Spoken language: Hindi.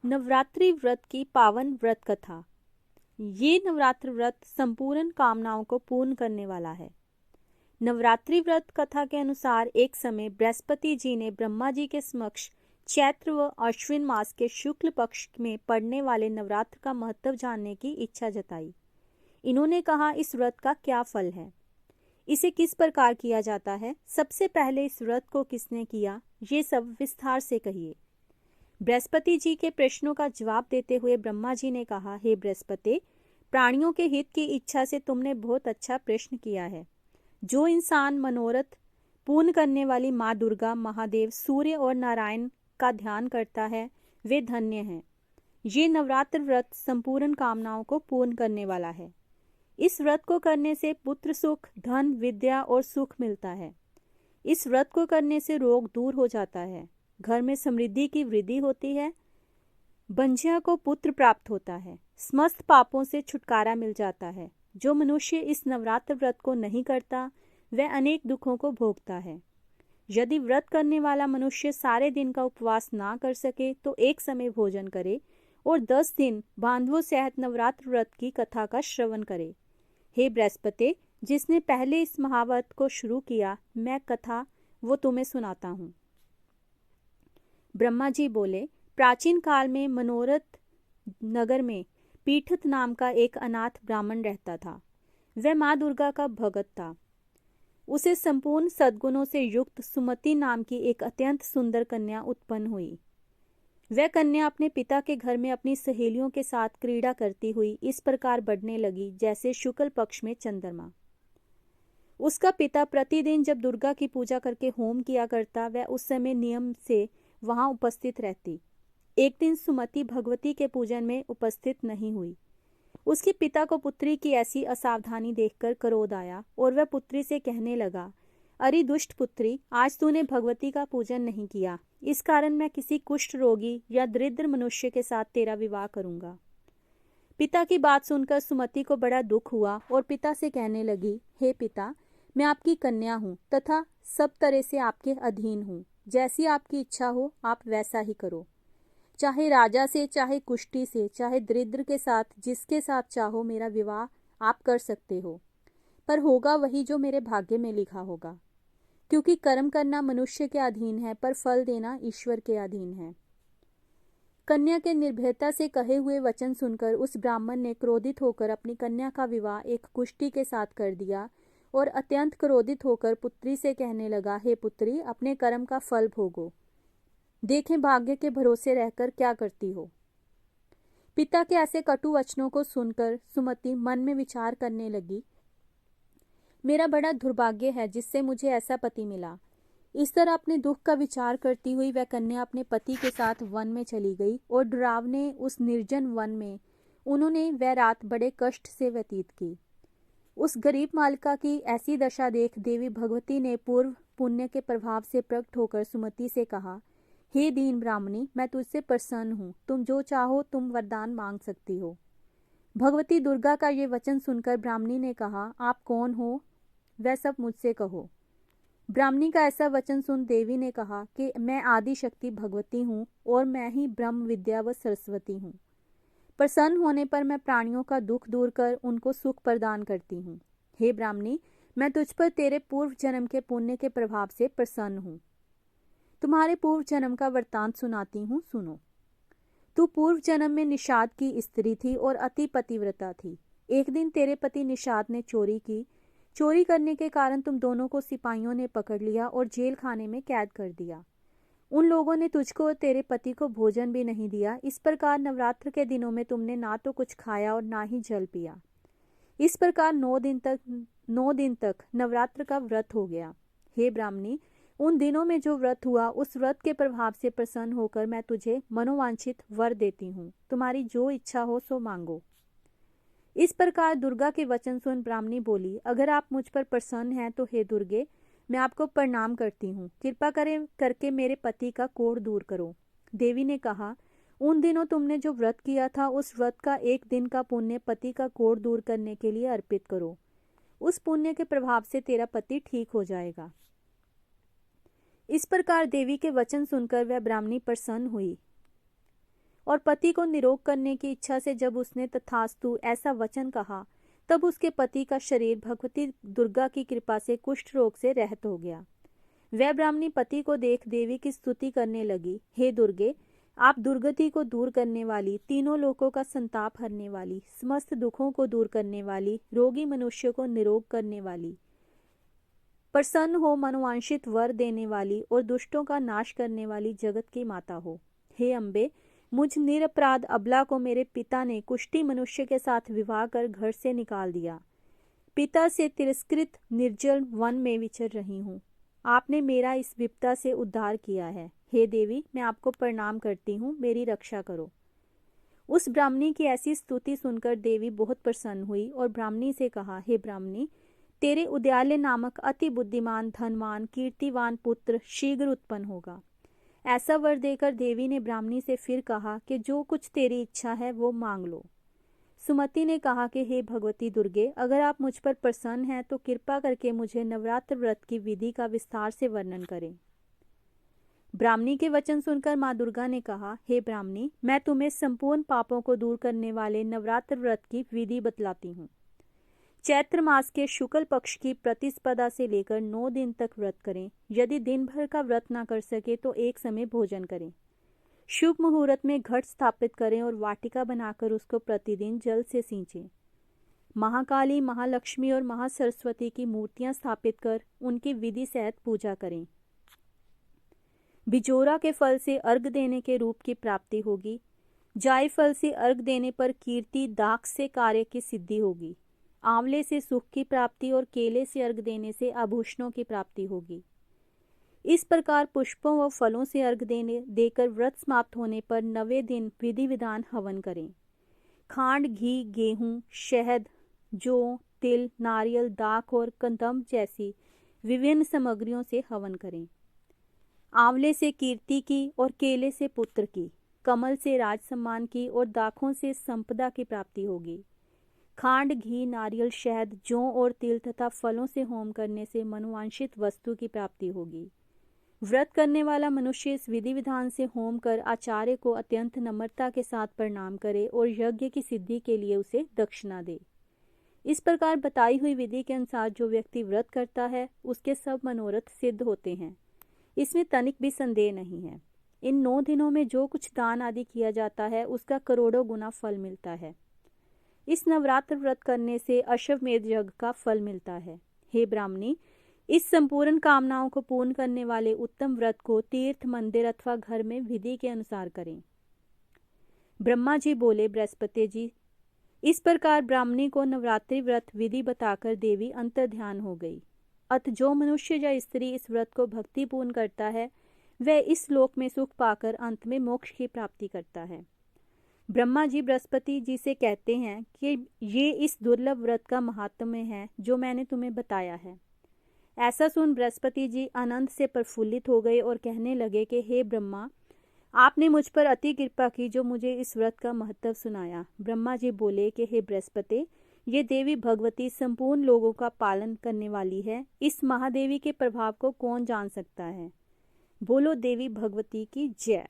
नवरात्रि व्रत की पावन व्रत कथा। ये नवरात्र व्रत संपूर्ण कामनाओं को पूर्ण करने वाला है। नवरात्रि व्रत कथा के अनुसार एक समय बृहस्पति जी ने ब्रह्मा जी के समक्ष चैत्र व अश्विन मास के शुक्ल पक्ष में पड़ने वाले नवरात्र का महत्व जानने की इच्छा जताई। इन्होंने कहा, इस व्रत का क्या फल है, इसे किस प्रकार किया जाता है, सबसे पहले इस व्रत को किसने किया, ये सब विस्तार से कहिए। बृहस्पति जी के प्रश्नों का जवाब देते हुए ब्रह्मा जी ने कहा, हे बृहस्पति, प्राणियों के हित की इच्छा से तुमने बहुत अच्छा प्रश्न किया है। जो इंसान मनोरथ पूर्ण करने वाली माँ दुर्गा, महादेव, सूर्य और नारायण का ध्यान करता है, वे धन्य हैं। ये नवरात्र व्रत संपूर्ण कामनाओं को पूर्ण करने वाला है। इस व्रत को करने से पुत्र सुख, धन, विद्या और सुख मिलता है। इस व्रत को करने से रोग दूर हो जाता है, घर में समृद्धि की वृद्धि होती है, बंझिया को पुत्र प्राप्त होता है, समस्त पापों से छुटकारा मिल जाता है। जो मनुष्य इस नवरात्र व्रत को नहीं करता, वह अनेक दुखों को भोगता है। यदि व्रत करने वाला मनुष्य सारे दिन का उपवास ना कर सके तो एक समय भोजन करे और 10 दिन बांधवों सहित नवरात्र व्रत की कथा का श्रवण करे। हे बृहस्पति, जिसने पहले इस महाव्रत को शुरू किया, मैं कथा वो तुम्हें सुनाता हूँ। ब्रह्मा जी बोले, प्राचीन काल में मनोरथ नगर में पीठत नाम का एक अनाथ ब्राह्मण रहता था। वह माँ दुर्गा का भगत था। उसे संपूर्ण सद्गुणों से युक्त सुमति नाम की एक अत्यंत सुंदर कन्या उत्पन्न हुई। वह कन्या अपने पिता के घर में अपनी सहेलियों के साथ क्रीड़ा करती हुई इस प्रकार बढ़ने लगी जैसे शुक्ल पक्ष में चंद्रमा। उसका पिता प्रतिदिन जब दुर्गा की पूजा करके होम किया करता, वह उस समय नियम से वहां उपस्थित रहती। एक दिन सुमति भगवती के पूजन में उपस्थित नहीं हुई। उसके पिता को पुत्री की ऐसी असावधानी देखकर क्रोध आया और वह पुत्री से कहने लगा, अरे दुष्ट पुत्री, आज तूने भगवती का पूजन नहीं किया, इस कारण मैं किसी कुष्ठ रोगी या दरिद्र मनुष्य के साथ तेरा विवाह करूंगा। पिता की बात सुनकर सुमति को बड़ा दुख हुआ और पिता से कहने लगी, हे पिता, मैं आपकी कन्या हूँ तथा सब तरह से आपके अधीन हूँ। जैसी आपकी इच्छा हो आप वैसा ही करो। चाहे राजा से, चाहे कुष्ठी से, चाहे दरिद्र के साथ, जिसके साथ चाहो मेरा विवाह आप कर सकते हो, पर होगा वही जो मेरे भाग्य में लिखा होगा। क्योंकि कर्म करना मनुष्य के अधीन है, पर फल देना ईश्वर के अधीन है। कन्या के निर्भयता से कहे हुए वचन सुनकर उस ब्राह्मण ने क्रोधित होकर अपनी कन्या का विवाह एक कुष्ठी के साथ कर दिया और अत्यंत क्रोधित होकर पुत्री से कहने लगा, हे पुत्री, अपने कर्म का फल भोगो, देखें भाग्य के भरोसे रहकर क्या करती हो। पिता के ऐसे कटु वचनों को सुनकर सुमति मन में विचार करने लगी, मेरा बड़ा दुर्भाग्य है जिससे मुझे ऐसा पति मिला। इस तरह अपने दुख का विचार करती हुई वह कन्या अपने पति के साथ वन में चली गई और डरावने उस निर्जन वन में उन्होंने वह रात बड़े कष्ट से व्यतीत की। उस गरीब मालिका की ऐसी दशा देख देवी भगवती ने पूर्व पुण्य के प्रभाव से प्रकट होकर सुमति से कहा, हे दीन ब्राह्मणी, मैं तुझसे प्रसन्न हूँ, तुम जो चाहो तुम वरदान मांग सकती हो। भगवती दुर्गा का ये वचन सुनकर ब्राह्मणी ने कहा, आप कौन हो, वह सब मुझसे कहो। ब्राह्मणी का ऐसा वचन सुन देवी ने कहा कि मैं आदि शक्ति भगवती हूँ और मैं ही ब्रह्म विद्या व सरस्वती हूँ। प्रसन्न होने पर मैं प्राणियों का दुख दूर कर उनको सुख प्रदान करती हूँ। हे ब्राह्मणी, मैं तुझ पर तेरे पूर्व जन्म के पुण्य के प्रभाव से प्रसन्न हूँ। तुम्हारे पूर्व जन्म का वृत्तांत सुनाती हूँ, सुनो। तू पूर्व जन्म में निषाद की स्त्री थी और अति पतिव्रता थी। एक दिन तेरे पति निषाद ने चोरी की। चोरी करने के कारण तुम दोनों को सिपाहियों ने पकड़ लिया और जेल खाने में कैद कर दिया। उन लोगों ने तुझको और तेरे पति को भोजन भी नहीं दिया। इस प्रकार नवरात्र के दिनों में तुमने ना तो कुछ खाया और ना ही जल पिया। इस प्रकार 9 दिन तक नवरात्र का व्रत हो गया। हे ब्राह्मणी, उन दिनों में जो व्रत हुआ, उस व्रत के प्रभाव से प्रसन्न होकर मैं तुझे मनोवांछित वर देती हूँ। तुम्हारी जो इच्छा हो सो मांगो। इस प्रकार दुर्गा के वचन सुन ब्राह्मणी बोली, अगर आप मुझ पर प्रसन्न हैं तो हे दुर्गे, मैं आपको प्रणाम करती हूँ। कृपा करके मेरे पति का कोढ़ दूर करो। देवी ने कहा, उन दिनों तुमने जो व्रत किया था, उस व्रत का एक दिन का पुण्य पति का कोढ़ दूर करने के लिए अर्पित करो। उस पुण्य के प्रभाव से तेरा पति ठीक हो जाएगा। इस प्रकार देवी के वचन सुनकर वह ब्राह्मणी प्रसन्न हुई और पति को निरोग करने की इच्छा से जब उसने तथास्तु ऐसा वचन कहा, तब उसके पति का शरीर भगवती दुर्गा की कृपा से कुष्ठ रोग से रहित हो गया। वह ब्राह्मणी पति को देख देवी की स्तुति करने लगी, हे दुर्गे, आप दुर्गति को दूर करने वाली, तीनों लोकों का संताप हरने वाली, समस्त दुखों को दूर करने वाली, रोगी मनुष्य को निरोग करने वाली, प्रसन्न हो मनोवांछित वर देने वाली और दुष्टों का नाश करने वाली जगत की माता हो। हे अम्बे, मुझ निरपराध अबला को मेरे पिता ने कुष्ठी मनुष्य के साथ विवाह कर घर से निकाल दिया। पिता से तिरस्कृत निर्जल वन में विचर रही हूँ। आपने मेरा इस विपदा से उद्धार किया है। हे देवी, मैं आपको प्रणाम करती हूँ, मेरी रक्षा करो। उस ब्राह्मणी की ऐसी स्तुति सुनकर देवी बहुत प्रसन्न हुई और ब्राह्मणी से कहा, हे ब्राह्मणी, तेरे उद्यालय नामक अति बुद्धिमान, धनवान, कीर्तिवान पुत्र शीघ्र उत्पन्न होगा। ऐसा वर देकर देवी ने ब्राह्मणी से फिर कहा कि जो कुछ तेरी इच्छा है वो मांग लो। सुमति ने कहा कि हे भगवती दुर्गे, अगर आप मुझ पर प्रसन्न हैं तो कृपा करके मुझे नवरात्र व्रत की विधि का विस्तार से वर्णन करें। ब्राह्मणी के वचन सुनकर माँ दुर्गा ने कहा, हे ब्राह्मणी, मैं तुम्हें संपूर्ण पापों को दूर करने वाले नवरात्र व्रत की विधि बतलाती हूँ। चैत्र मास के शुक्ल पक्ष की प्रतिस्पदा से लेकर 9 दिन तक व्रत करें। यदि दिन भर का व्रत ना कर सके तो एक समय भोजन करें। शुभ मुहूर्त में घट स्थापित करें और वाटिका बनाकर उसको प्रतिदिन जल से सींचें। महाकाली, महालक्ष्मी और महासरस्वती की मूर्तियां स्थापित कर उनकी विधि सहित पूजा करें। बिजोरा के फल से अर्घ देने के रूप की प्राप्ति होगी। जाय फल से अर्घ देने पर कीर्ति, दाख से कार्य की सिद्धि होगी। आंवले से सुख की प्राप्ति और केले से अर्घ देने से आभूषणों की प्राप्ति होगी। इस प्रकार पुष्पों व फलों से अर्घ देकर व्रत समाप्त होने पर 9वें दिन विधि विधान हवन करें। खांड, घी, गेहूं, शहद, जौ, तिल, नारियल, दाख और कंदम जैसी विभिन्न सामग्रियों से हवन करें। आंवले से कीर्ति की और केले से पुत्र की, कमल से राज सम्मान की और दाखों से संपदा की प्राप्ति होगी। खांड, घी, नारियल, शहद, जौ और तिल तथा फलों से होम करने से मनोवांछित वस्तु की प्राप्ति होगी। व्रत करने वाला मनुष्य इस विधि विधान से होम कर आचार्य को अत्यंत नम्रता के साथ प्रणाम करे और यज्ञ की सिद्धि के लिए उसे दक्षिणा दे। इस प्रकार बताई हुई विधि के अनुसार जो व्यक्ति व्रत करता है उसके सब मनोरथ सिद्ध होते हैं। इसमें तनिक भी संदेह नहीं है। इन 9 दिनों में जो कुछ दान आदि किया जाता है उसका करोड़ों गुना फल मिलता है। इस नवरात्र व्रत करने से अश्वमेध यज्ञ का फल मिलता है। हे ब्राह्मणी, इस संपूर्ण कामनाओं को पूर्ण करने वाले उत्तम व्रत को तीर्थ, मंदिर अथवा घर में विधि के अनुसार करें। ब्रह्मा जी बोले, बृहस्पति जी, इस प्रकार ब्राह्मणी को नवरात्रि व्रत विधि बताकर देवी अंतर्ध्यान हो गई। अत जो मनुष्य या स्त्री इस व्रत को भक्तिपूर्ण करता है वह इस लोक में सुख पाकर अंत में मोक्ष की प्राप्ति करता है। ब्रह्मा जी बृहस्पति जी से कहते हैं कि ये इस दुर्लभ व्रत का महात्म्य है जो मैंने तुम्हें बताया है। ऐसा सुन बृहस्पति जी आनंद से प्रफुल्लित हो गए और कहने लगे कि हे ब्रह्मा, आपने मुझ पर अति कृपा की जो मुझे इस व्रत का महत्व सुनाया। ब्रह्मा जी बोले कि हे बृहस्पति, ये देवी भगवती संपूर्ण लोगों का पालन करने वाली है। इस महादेवी के प्रभाव को कौन जान सकता है। बोलो देवी भगवती की जय।